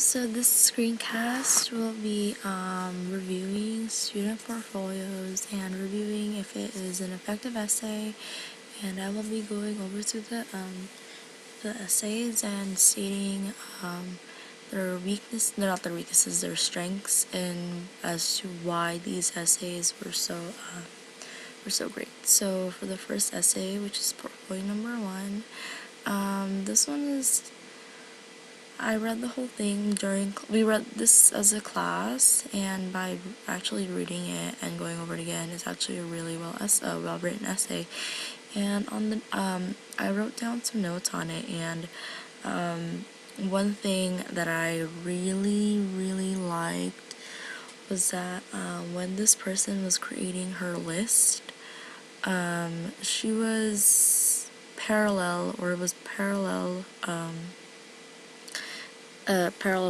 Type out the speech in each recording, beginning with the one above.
So this screencast will be reviewing student portfolios and reviewing if it is an effective essay, and I will be going over to the essays and stating their weakness, no, not their weaknesses, their strengths, and as to why these essays were so great. So for the first essay, which is portfolio number 1, this one is. I read the whole thing we read this as a class, and by actually reading it and going over it again, it's actually a really well written essay. And on the I wrote down some notes on it, and one thing that I really liked was that when this person was creating her list, she was parallel, or it was parallel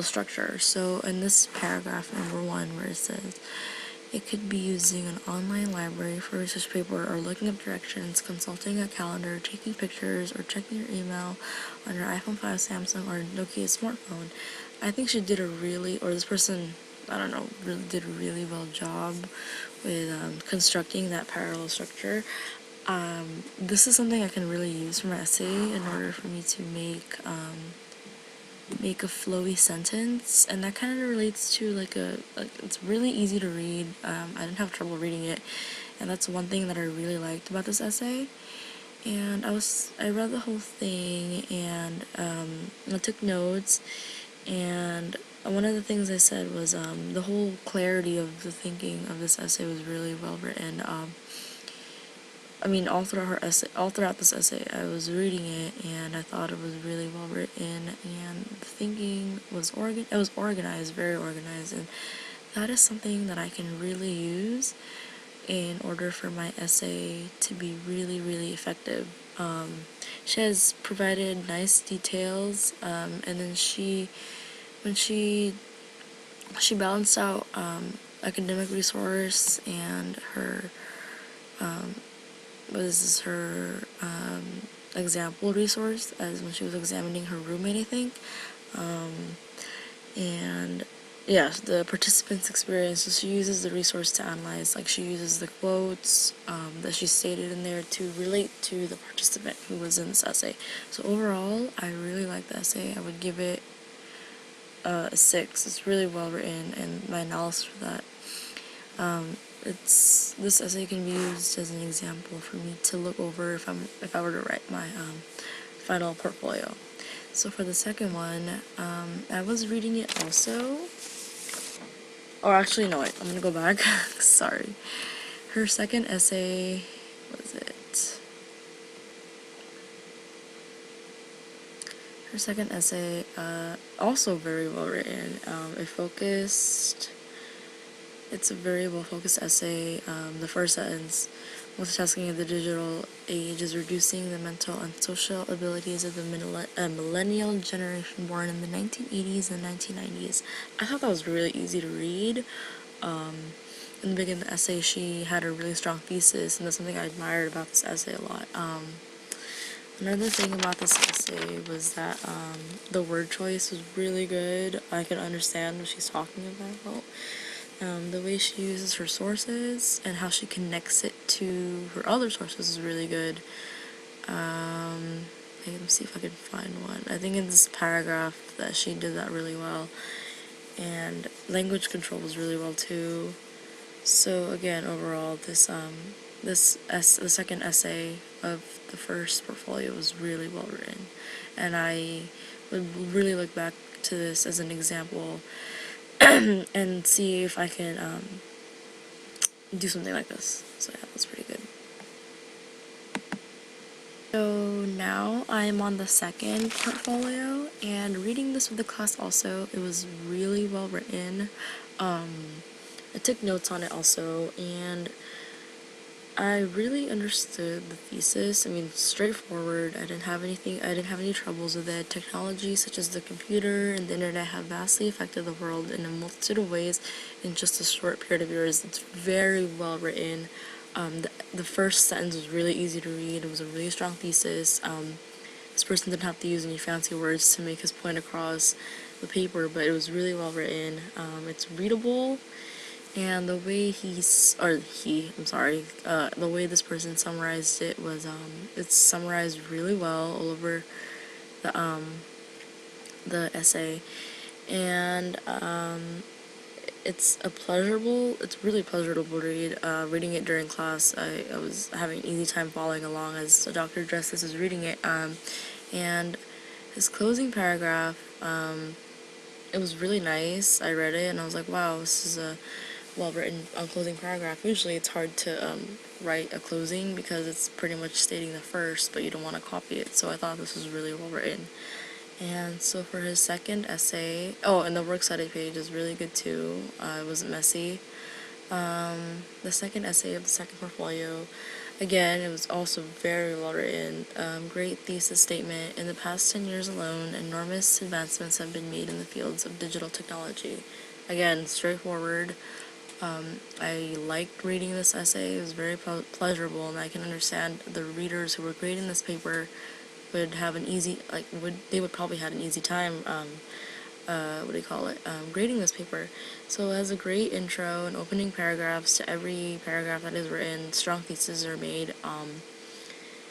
structure. So in this paragraph number 1, where it says it could be using an online library for research paper, or looking up directions, consulting a calendar, taking pictures, or checking your email on your iPhone 5, Samsung, or Nokia smartphone. I think she did this person, I don't know, really did a really well job with constructing that parallel structure. This is something I can really use for my essay in order for me to make a flowy sentence, and that kind of relates to it's really easy to read. I didn't have trouble reading it, and that's one thing that I really liked about this essay. And I read the whole thing, and I took notes, and one of the things I said was the whole clarity of the thinking of this essay was really well written. all throughout this essay, I was reading it, and I thought it was really well written, and the thinking was organized, very organized, and that is something that I can really use in order for my essay to be really effective. She has provided nice details, and then when she balanced out academic resource and her was her example resource, as when she was examining her roommate, I think. And yeah, the participant's experience. So she uses the resource to analyze, she uses the quotes that she stated in there to relate to the participant who was in this essay. So overall, I really like the essay. I would give it a 6. It's really well written, and my analysis for that. This essay can be used as an example for me to look over if I were to write my final portfolio. So for the second one, I was reading it also. Or actually, no, wait, I'm gonna go back. Sorry. Her second essay, was it? Her second essay, also very well written. It's a very well-focused essay. The first sentence, multitasking in the digital age is reducing the mental and social abilities of the millennial generation born in the 1980s and 1990s. I thought that was really easy to read. In the beginning of the essay, she had a really strong thesis, and that's something I admired about this essay a lot. Another thing about this essay was that the word choice was really good. I could understand what she's talking about. The way she uses her sources and how she connects it to her other sources is really good. Let me see if I can find one. I think in this paragraph that she did that really well. And language control was really well too. So again, overall, the second essay of the first portfolio was really well written, and I would really look back to this as an example and see if I can do something like this. So yeah, that's pretty good. So now I'm on the second portfolio, and reading this with the class also, it was really well written. I took notes on it also, and I really understood the thesis. Straightforward. I didn't have any troubles with it. Technology such as the computer and the internet have vastly affected the world in a multitude of ways in just a short period of years. It's very well written. The first sentence was really easy to read. It was a really strong thesis. This person didn't have to use any fancy words to make his point across. the paper, but it was really well written. It's readable, and the way the way this person summarized it was, it's summarized really well all over the essay, and it's really pleasurable to read. Reading it during class, I was having an easy time following along as Dr. Justice was reading it, and his closing paragraph, it was really nice. I read it and I was like, wow, this is a well-written closing paragraph. Usually it's hard to write a closing because it's pretty much stating the first, but you don't want to copy it, so I thought this was really well written. And so for his second essay, oh, and the works cited page is really good too. It wasn't messy. The second essay of the second portfolio, again, it was also very well written. Great thesis statement. In the past 10 years alone, enormous advancements have been made in the fields of digital technology. Again, straightforward. I liked reading this essay. It was very pleasurable, and I can understand the readers who were grading this paper would have an easy, they would probably had an easy time, grading this paper. So it has a great intro and opening paragraphs to every paragraph that is written. Strong theses are made.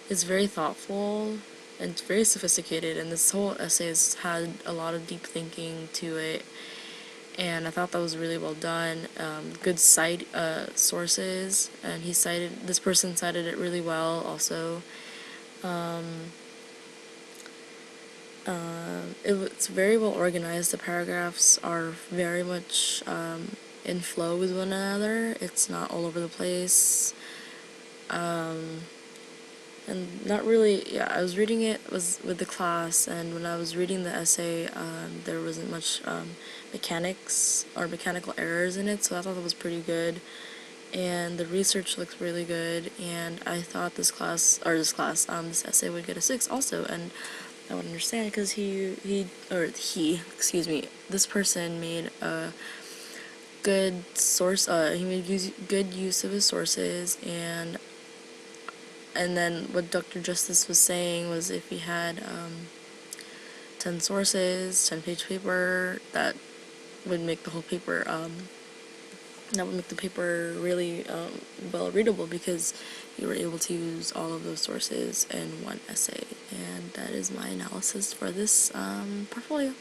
It's very thoughtful and it's very sophisticated, and this whole essay has had a lot of deep thinking to it, and I thought that was really well done. Good sources, and this person cited it really well also. It's very well organized. The paragraphs are very much in flow with one another. It's not all over the place. And not really, yeah, I was reading it with the class, and when I was reading the essay, there wasn't much mechanics or mechanical errors in it, so I thought that was pretty good. And the research looks really good, and I thought this essay would get a 6 also, and I would understand because this person made a good source, he made good use of his sources, and then what Dr. Justice was saying was if he had 10 sources, 10-page paper, that would make the whole paper, really well readable, because you were able to use all of those sources in one essay. And that is my analysis for this portfolio.